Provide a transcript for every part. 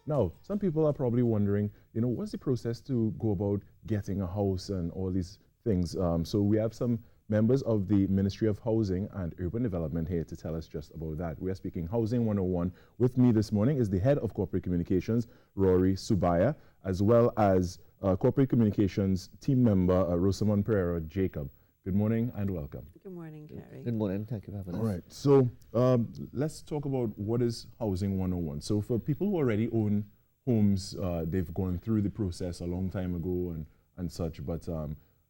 Now, some people are probably wondering, what's the process to go about getting a house and all these things? So we have some members of the Ministry of Housing and Urban Development here to tell us just about that. We are speaking Housing 101. With me this morning is the Head of Corporate Communications, Rory Subaya, as well as Corporate Communications team member, Rosamond Pereira Jacob. Good morning and welcome. Good morning, Gary. Good morning. Thank you for having us. All right. So let's talk about what is Housing 101. So for people who already own homes, they've gone through the process a long time ago and such, but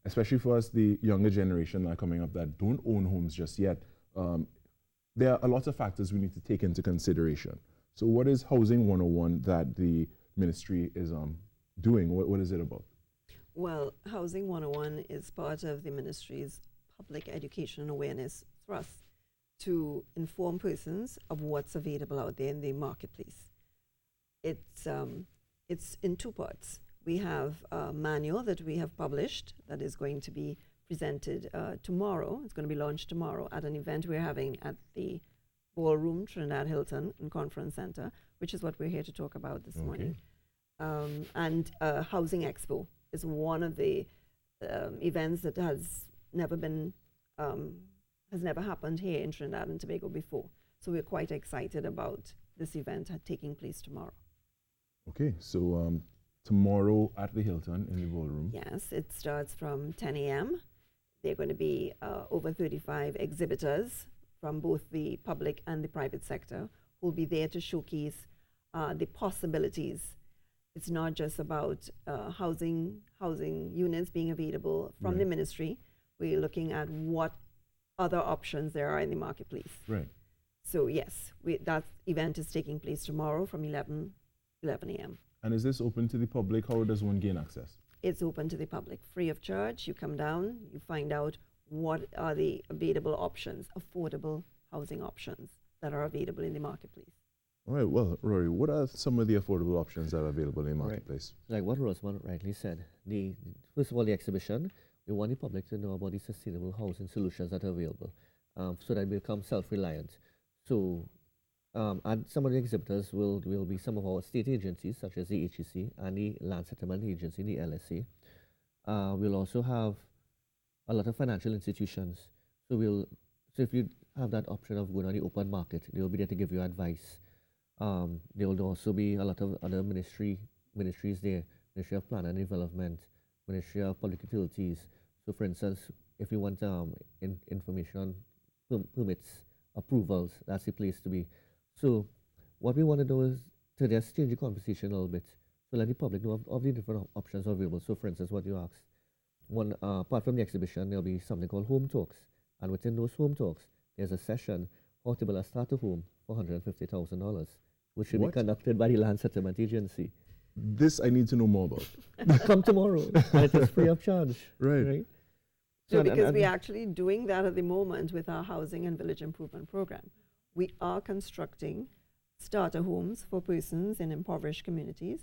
especially for us, the younger generation that are coming up that don't own homes just yet, there are a lot of factors we need to take into consideration. So what is Housing 101 that the ministry is doing? What is it about? Well, Housing 101 is part of the ministry's public education and awareness thrust to inform persons of what's available out there in the marketplace. It's in two parts. We have a manual that we have published that is going to be presented tomorrow. It's going to be launched tomorrow at an event we're having at the Ballroom Trinidad Hilton and Conference Center, which is what we're here to talk about this morning. And Housing Expo is one of the events that has never happened here in Trinidad and Tobago before. So we're quite excited about this event taking place tomorrow. Okay, so tomorrow at the Hilton in the Ballroom. Yes, it starts from 10 a.m. There are going to be over 35 exhibitors from both the public and the private sector who will be there to showcase the possibilities. It's not just about housing units being available from the ministry. We're looking at what other options there are in the marketplace. Right. So yes, that event is taking place tomorrow from 11 a.m. And is this open to the public? How does one gain access? It's open to the public, free of charge. You come down, you find out what are the available options, affordable housing options that are available in the marketplace. All right, well, Rory, what are some of the affordable options that are available in the marketplace? Right. Like what Rosamond rightly said, first of all, the exhibition, we want the public to know about the sustainable housing solutions that are available so that we become self-reliant. So and some of the exhibitors will be some of our state agencies, such as the HEC and the Land Settlement Agency, the LSA. We'll also have a lot of financial institutions. So if you have that option of going on the open market, they'll be there to give you advice. There will also be a lot of other ministries there, Ministry of Planning and Development, Ministry of Public Utilities. So for instance, if you want information on permits, approvals, that's the place to be. So what we want to do is to just change the conversation a little bit, so let the public know of the different options available. So for instance, what you asked, apart from the exhibition, there'll be something called Home Talks. And within those Home Talks, there's a session, how to build a starter home for $150,000, which should be conducted by the Land Settlement Agency. This I need to know more about. Come tomorrow, and it is free of charge. Right. So because we're actually doing that at the moment with our Housing and Village Improvement Program. We are constructing starter homes for persons in impoverished communities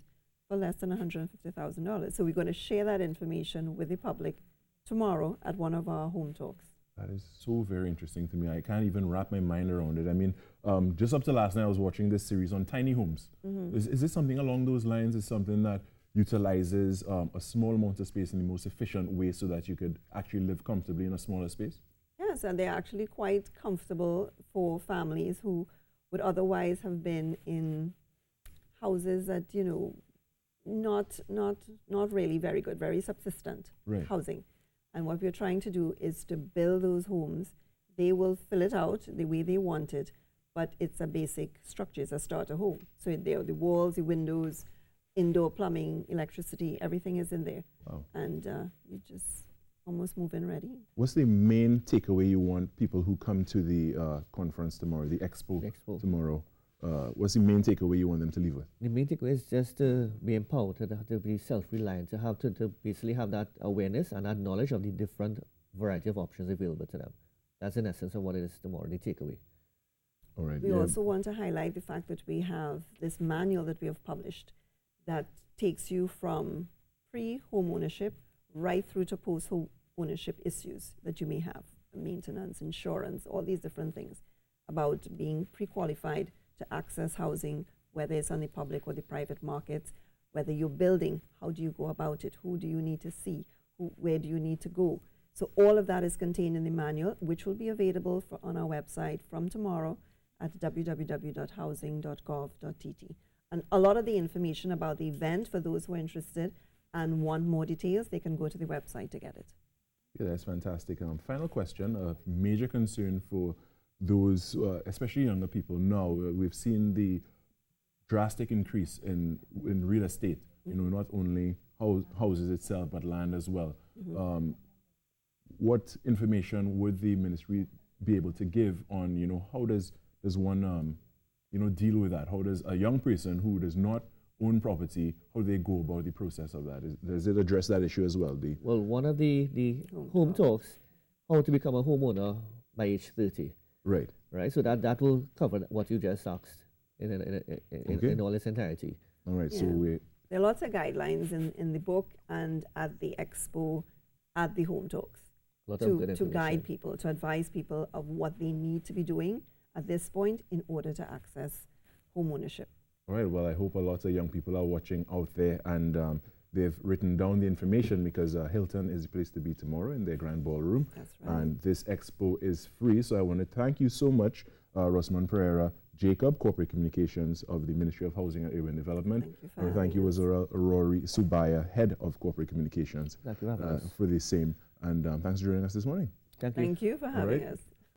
for less than $150,000. So we're going to share that information with the public tomorrow at one of our Home Talks. That is so very interesting to me. I can't even wrap my mind around it. I mean, just up to last night, I was watching this series on tiny homes. Is this something along those lines? Is something that utilizes a small amount of space in the most efficient way so that you could actually live comfortably in a smaller space? Yes, and they're actually quite comfortable for families who would otherwise have been in houses that, not really very good, very subsistent housing. And what we're trying to do is to build those homes. They will fill it out the way they want it, but it's a basic structure, it's a starter home. So there are the walls, the windows, indoor plumbing, electricity, everything is in there. Wow. And you just almost move in ready. What's the main takeaway you want people who come to the conference tomorrow, the expo tomorrow? What's the main takeaway you want them to leave with? The main takeaway is just to be empowered, to be self-reliant, to basically have that awareness and that knowledge of the different variety of options available to them. That's in essence of what it is tomorrow, the takeaway. All right. We also want to highlight the fact that we have this manual that we have published that takes you from pre-home ownership right through to post-home ownership issues that you may have, maintenance, insurance, all these different things about being pre-qualified to access housing, whether it's on the public or the private markets, whether you're building, how do you go about it? Who do you need to see? Where do you need to go? So all of that is contained in the manual, which will be available on our website from tomorrow at www.housing.gov.tt. And a lot of the information about the event, for those who are interested and want more details, they can go to the website to get it. Yeah, that's fantastic. Final question, a major concern for those, especially younger people now. We've seen the drastic increase in real estate, you know, not only houses itself, but land as well. What information would the ministry be able to give on, you know, how does one, you know, deal with that? How does a young person who does not own property, how do they go about the process of that? Does it address that issue as well? Well, one of the home talks, how to become a homeowner by age 30. Right. Right. So that will cover what you just asked in all its entirety. All right. Yeah. So there are lots of guidelines in the book and at the expo, at the home talks, to guide people, to advise people of what they need to be doing at this point in order to access home ownership. all right. Well, I hope a lot of young people are watching out there and they've written down the information because Hilton is the place to be tomorrow in their grand ballroom. That's right. And this expo is free. So I want to thank you so much, Rosamond Pereira Jacob, Corporate Communications of the Ministry of Housing and Urban Development. Thank you for And thank you, having us. Rory Subaya, Head of Corporate Communications, Thank you for having us. for the same. And thanks for joining us this morning. Thank you. Thank you for having right. us.